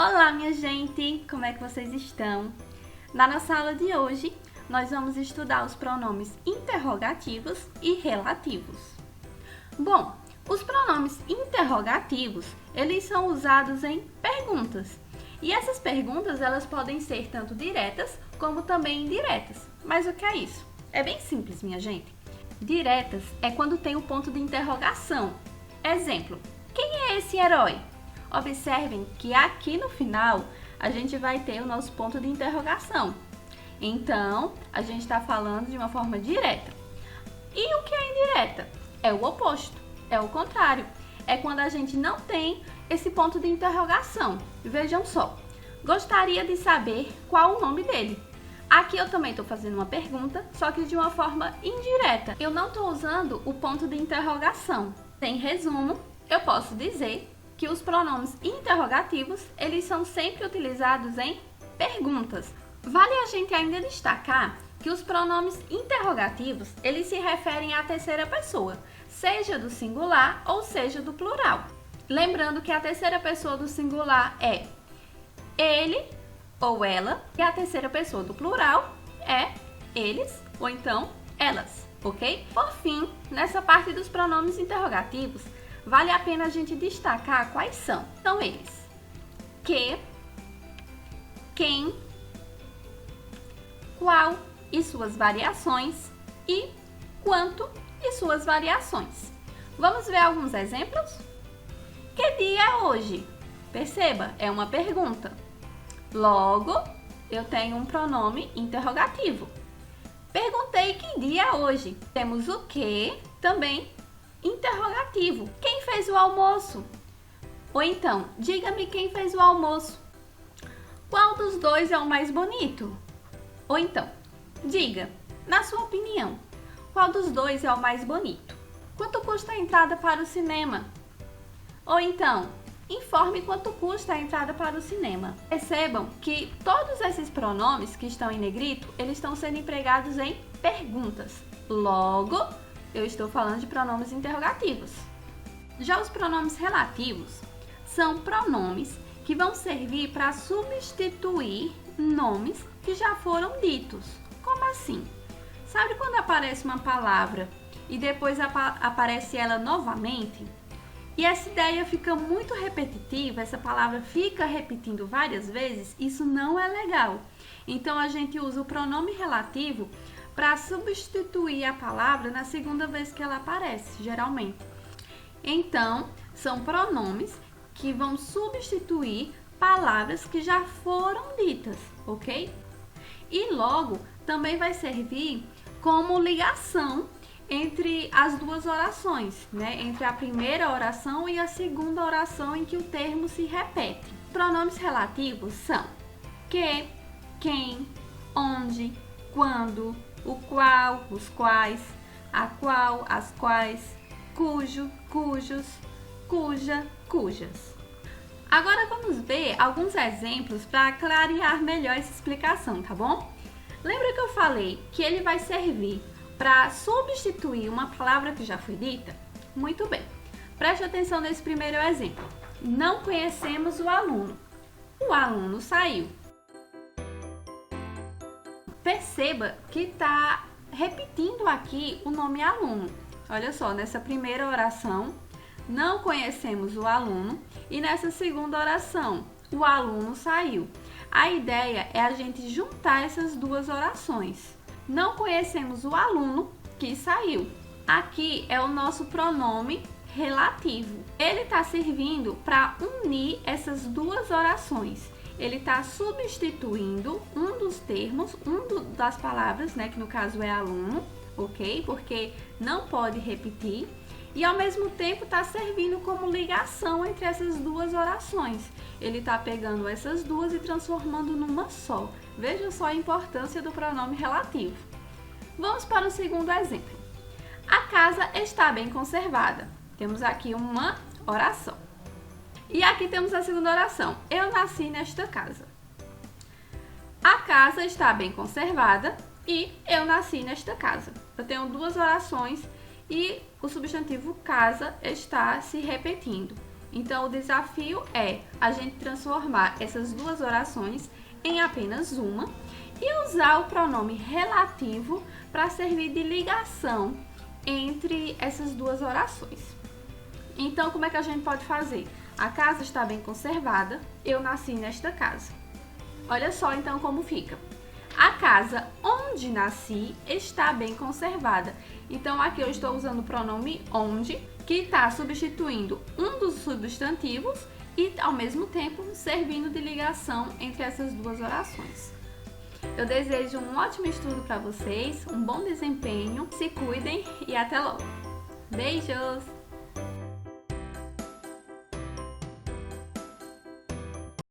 Olá, minha gente! Como é que vocês estão? Na nossa aula de hoje, nós vamos estudar os pronomes interrogativos e relativos. Bom, os pronomes interrogativos, eles são usados em perguntas. E essas perguntas, elas podem ser tanto diretas como também indiretas. Mas o que é isso? É bem simples, minha gente. Diretas é quando tem o ponto de interrogação. Exemplo, quem é esse herói? Observem que aqui no final a gente vai ter o nosso ponto de interrogação. Então, a gente está falando de uma forma direta. E o que é indireta? É o oposto, é o contrário. É quando a gente não tem esse ponto de interrogação. Vejam só, gostaria de saber qual o nome dele. Aqui eu também estou fazendo uma pergunta, só que de uma forma indireta. Eu não estou usando o ponto de interrogação. Em resumo, eu posso dizer que os pronomes interrogativos, eles são sempre utilizados em perguntas. Vale a gente ainda destacar que os pronomes interrogativos, eles se referem à terceira pessoa, seja do singular ou seja do plural. Lembrando que a terceira pessoa do singular é ele ou ela, e a terceira pessoa do plural é eles ou então elas, ok? Por fim, nessa parte dos pronomes interrogativos, vale a pena a gente destacar quais são. São eles: que, quem, qual e suas variações e quanto e suas variações. Vamos ver alguns exemplos? Que dia é hoje? Perceba, é uma pergunta. Logo, eu tenho um pronome interrogativo. Perguntei que dia é hoje. Temos o que, também interrogativo. Quem fez o almoço? Ou então, diga-me quem fez o almoço. Qual dos dois é o mais bonito? Ou então, diga, na sua opinião, qual dos dois é o mais bonito? Quanto custa a entrada para o cinema? Ou então, informe quanto custa a entrada para o cinema. Percebam que todos esses pronomes que estão em negrito, eles estão sendo empregados em perguntas. Logo, eu estou falando de pronomes interrogativos. Já os pronomes relativos são pronomes que vão servir para substituir nomes que já foram ditos. Como assim? Sabe quando aparece uma palavra e depois aparece ela novamente? E essa ideia fica muito repetitiva, essa palavra fica repetindo várias vezes, isso não é legal. Então, a gente usa o pronome relativo para substituir a palavra na segunda vez que ela aparece, geralmente. Então, são pronomes que vão substituir palavras que já foram ditas, ok? E logo, também vai servir como ligação entre as duas orações, né? Entre a primeira oração e a segunda oração em que o termo se repete. Pronomes relativos são que, quem, onde, quando, o qual, os quais, a qual, as quais, cujo, cujos, cuja, cujas. Agora vamos ver alguns exemplos para clarear melhor essa explicação, tá bom? Lembra que eu falei que ele vai servir para substituir uma palavra que já foi dita? Muito bem. Preste atenção nesse primeiro exemplo. Não conhecemos o aluno. O aluno saiu. Perceba que está repetindo aqui o nome aluno. Olha só, nessa primeira oração, não conhecemos o aluno, e nessa segunda oração, o aluno saiu. A ideia é a gente juntar essas duas orações. Não conhecemos o aluno que saiu. Aqui é o nosso pronome relativo. Ele está servindo para unir essas duas orações. Ele está substituindo um dos termos, das palavras, né, que no caso é aluno, ok? Porque não pode repetir. E ao mesmo tempo está servindo como ligação entre essas duas orações. Ele está pegando essas duas e transformando numa só. Veja só a importância do pronome relativo. Vamos para o segundo exemplo. A casa está bem conservada. Temos aqui uma oração. E aqui temos a segunda oração. Eu nasci nesta casa. A casa está bem conservada e eu nasci nesta casa. Eu tenho duas orações e o substantivo casa está se repetindo. Então, o desafio é a gente transformar essas duas orações em apenas uma e usar o pronome relativo para servir de ligação entre essas duas orações. Então, como é que a gente pode fazer? A casa está bem conservada, eu nasci nesta casa. Olha só então como fica. A casa onde nasci está bem conservada. Então, aqui eu estou usando o pronome onde, que está substituindo um dos substantivos e, ao mesmo tempo, servindo de ligação entre essas duas orações. Eu desejo um ótimo estudo para vocês, um bom desempenho, se cuidem e até logo. Beijos!